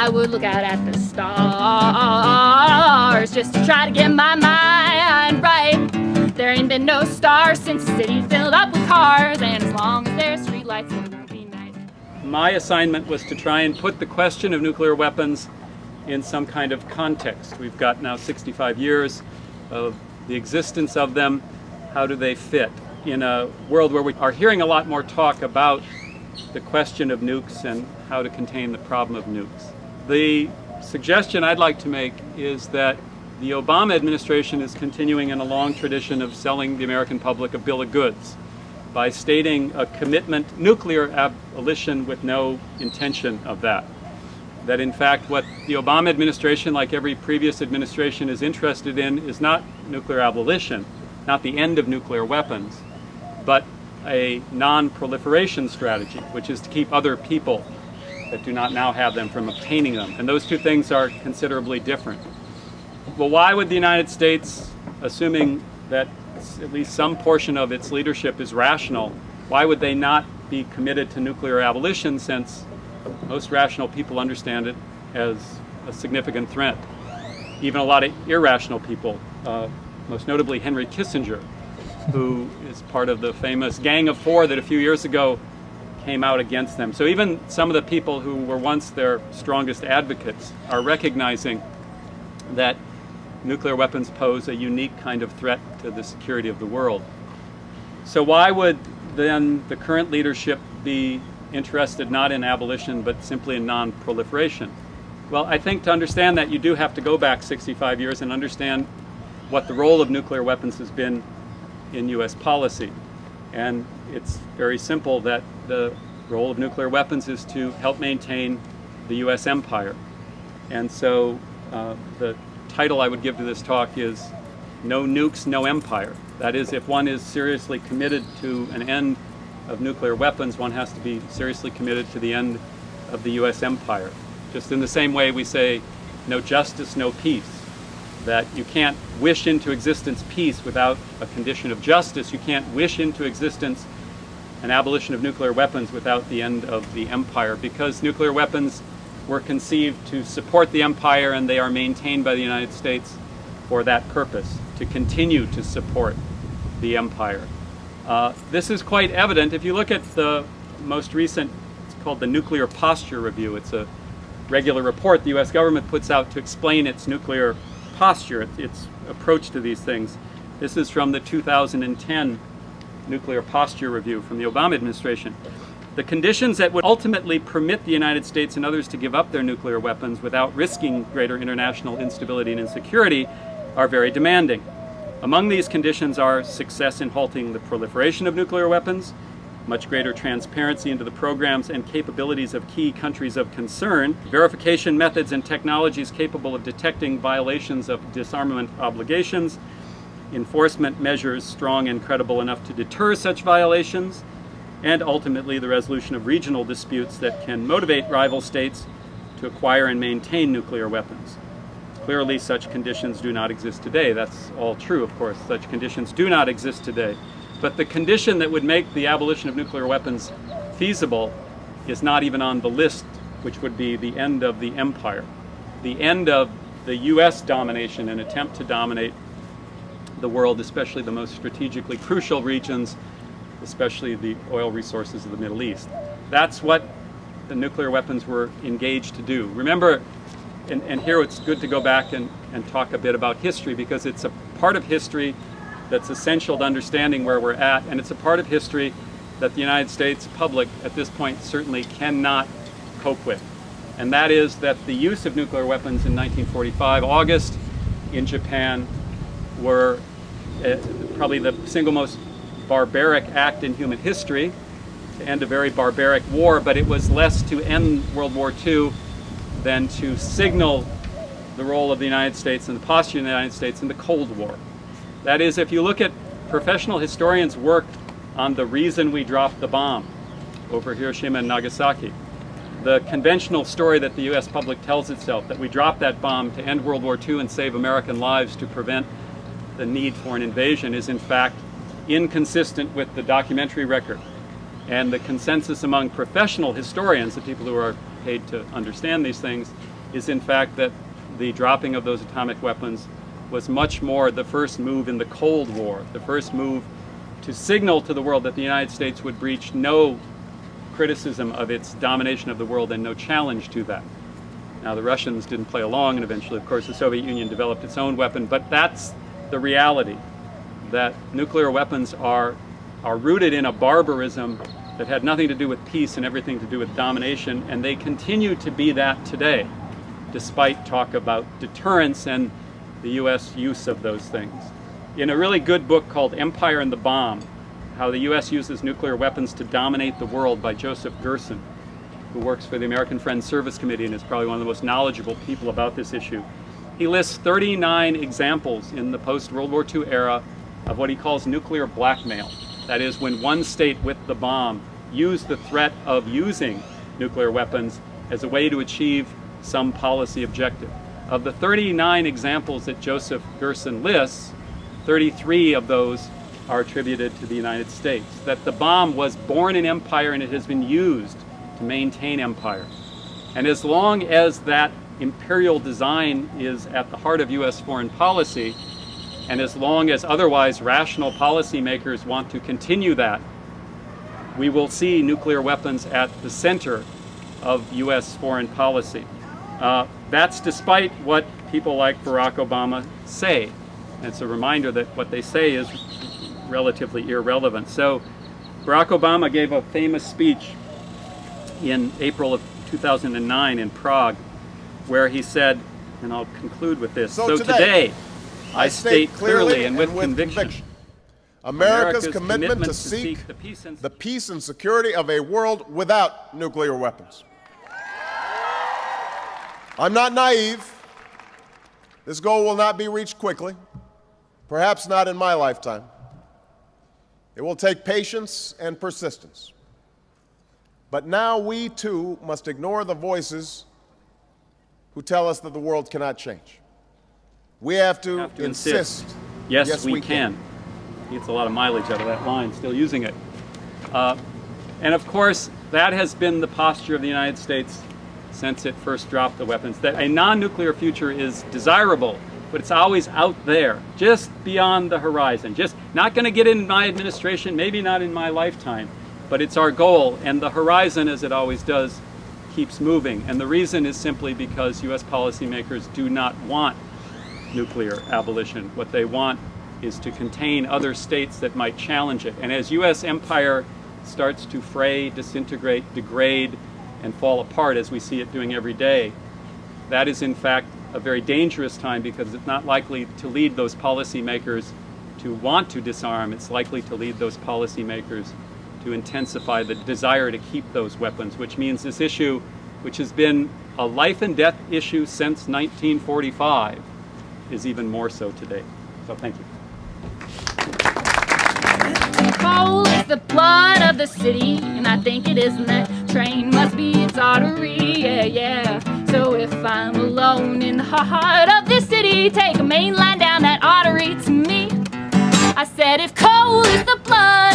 I would look out at the stars just to try to get my mind right. There ain't been no stars since the city filled up with cars, and as long as there's streetlights, there won't be night. My assignment was to try and put the question of nuclear weapons in some kind of context. We've got now 65 years of the existence of them. How do they fit in a world where we are hearing a lot more talk about the question of nukes and how to contain the problem of nukes? The suggestion I'd like to make is that the Obama administration is continuing in a long tradition of selling the American public a bill of goods by stating a commitment, nuclear abolition with no intention of that. That in fact what the Obama administration, like every previous administration, is interested in is not nuclear abolition, not the end of nuclear weapons, but a non-proliferation strategy, which is to keep other people that do not now have them from obtaining them. And those two things are considerably different. Well, why would the United States, assuming that at least some portion of its leadership is rational, why would they not be committed to nuclear abolition, since most rational people understand it as a significant threat? Even a lot of irrational people, most notably Henry Kissinger, who is part of the famous Gang of Four that a few years ago came out against them. So even some of the people who were once their strongest advocates are recognizing that nuclear weapons pose a unique kind of threat to the security of the world. So why would then the current leadership be interested not in abolition but simply in non-proliferation? Well, I think to understand that you do have to go back 65 years and understand what the role of nuclear weapons has been in U.S. policy. And it's very simple that the role of nuclear weapons is to help maintain the U.S. empire. And so the title I would give to this talk is No Nukes, No Empire. That is, if one is seriously committed to an end of nuclear weapons, one has to be seriously committed to the end of the U.S. empire. Just in the same way we say no justice, no peace. That you can't wish into existence peace without a condition of justice. You can't wish into existence an abolition of nuclear weapons without the end of the empire, because nuclear weapons were conceived to support the empire, and they are maintained by the United States for that purpose, to continue to support the empire. This is quite evident if you look at the most recent, it's called the Nuclear Posture Review. It's a regular report the U.S. government puts out to explain its nuclear posture, its approach to these things. This is from the 2010 Nuclear Posture Review from the Obama administration. The conditions that would ultimately permit the United States and others to give up their nuclear weapons without risking greater international instability and insecurity are very demanding. Among these conditions are success in halting the proliferation of nuclear weapons, much greater transparency into the programs and capabilities of key countries of concern, verification methods and technologies capable of detecting violations of disarmament obligations, enforcement measures strong and credible enough to deter such violations, and ultimately the resolution of regional disputes that can motivate rival states to acquire and maintain nuclear weapons. Clearly, such conditions do not exist today. That's all true, of course. Such conditions do not exist today. But the condition that would make the abolition of nuclear weapons feasible is not even on the list, which would be the end of the empire, the end of the U.S. domination and attempt to dominate the world, especially the most strategically crucial regions, especially the oil resources of the Middle East. That's what the nuclear weapons were engaged to do. Remember, and here it's good to go back and talk a bit about history, because it's a part of history that's essential to understanding where we're at, and it's a part of history that the United States public at this point certainly cannot cope with. And that is that the use of nuclear weapons in 1945, August, in Japan, were probably the single most barbaric act in human history to end a very barbaric war, but it was less to end World War II than to signal the role of the United States and the posture of the United States in the Cold War. That is, if you look at professional historians' work on the reason we dropped the bomb over Hiroshima and Nagasaki, the conventional story that the U.S. public tells itself, that we dropped that bomb to end World War II and save American lives to prevent the need for an invasion, is in fact inconsistent with the documentary record. And the consensus among professional historians, the people who are paid to understand these things, is in fact that the dropping of those atomic weapons was much more the first move in the Cold War, the first move to signal to the world that the United States would breach no criticism of its domination of the world and no challenge to that. Now, the Russians didn't play along, and eventually, of course, the Soviet Union developed its own weapon, but that's the reality, that nuclear weapons are rooted in a barbarism that had nothing to do with peace and everything to do with domination, and they continue to be that today, despite talk about deterrence and the U.S. use of those things. In a really good book called Empire and the Bomb, How the U.S. Uses Nuclear Weapons to Dominate the World by Joseph Gerson, who works for the American Friends Service Committee and is probably one of the most knowledgeable people about this issue. He lists 39 examples in the post-World War II era of what he calls nuclear blackmail. That is, when one state with the bomb used the threat of using nuclear weapons as a way to achieve some policy objective. Of the 39 examples that Joseph Gerson lists, 33 of those are attributed to the United States. That the bomb was born in empire and it has been used to maintain empire. And as long as that imperial design is at the heart of U.S. foreign policy, and as long as otherwise rational policymakers want to continue that, we will see nuclear weapons at the center of U.S. foreign policy. That's despite what people like Barack Obama say. And it's a reminder that what they say is relatively irrelevant. So Barack Obama gave a famous speech in April of 2009 in Prague, where he said, and I'll conclude with this, so today I state clearly and with conviction America's commitment to seek the peace and security of a world without nuclear weapons. I'm not naive. This goal will not be reached quickly, perhaps not in my lifetime. It will take patience and persistence. But now we too must ignore the voices who tell us that the world cannot change. We have to insist. Yes, we can. He gets a lot of mileage out of that line, still using it. And of course, that has been the posture of the United States since it first dropped the weapons. That a non-nuclear future is desirable, but it's always out there, just beyond the horizon. Just not going to get in my administration, maybe not in my lifetime, but it's our goal. And the horizon, as it always does, keeps moving. And the reason is simply because U.S. policymakers do not want nuclear abolition. What they want is to contain other states that might challenge it. And as U.S. empire starts to fray, disintegrate, degrade, and fall apart as we see it doing every day, that is in fact a very dangerous time, because it's not likely to lead those policymakers to want to disarm. It's likely to lead those policymakers to intensify the desire to keep those weapons, which means this issue, which has been a life and death issue since 1945, is even more so today. So thank you. Coal is the blood of the city, and I think it is, and that train must be its artery, yeah, yeah. So if I'm alone in the heart of this city, take a main line down that artery to me. I said if coal is the blood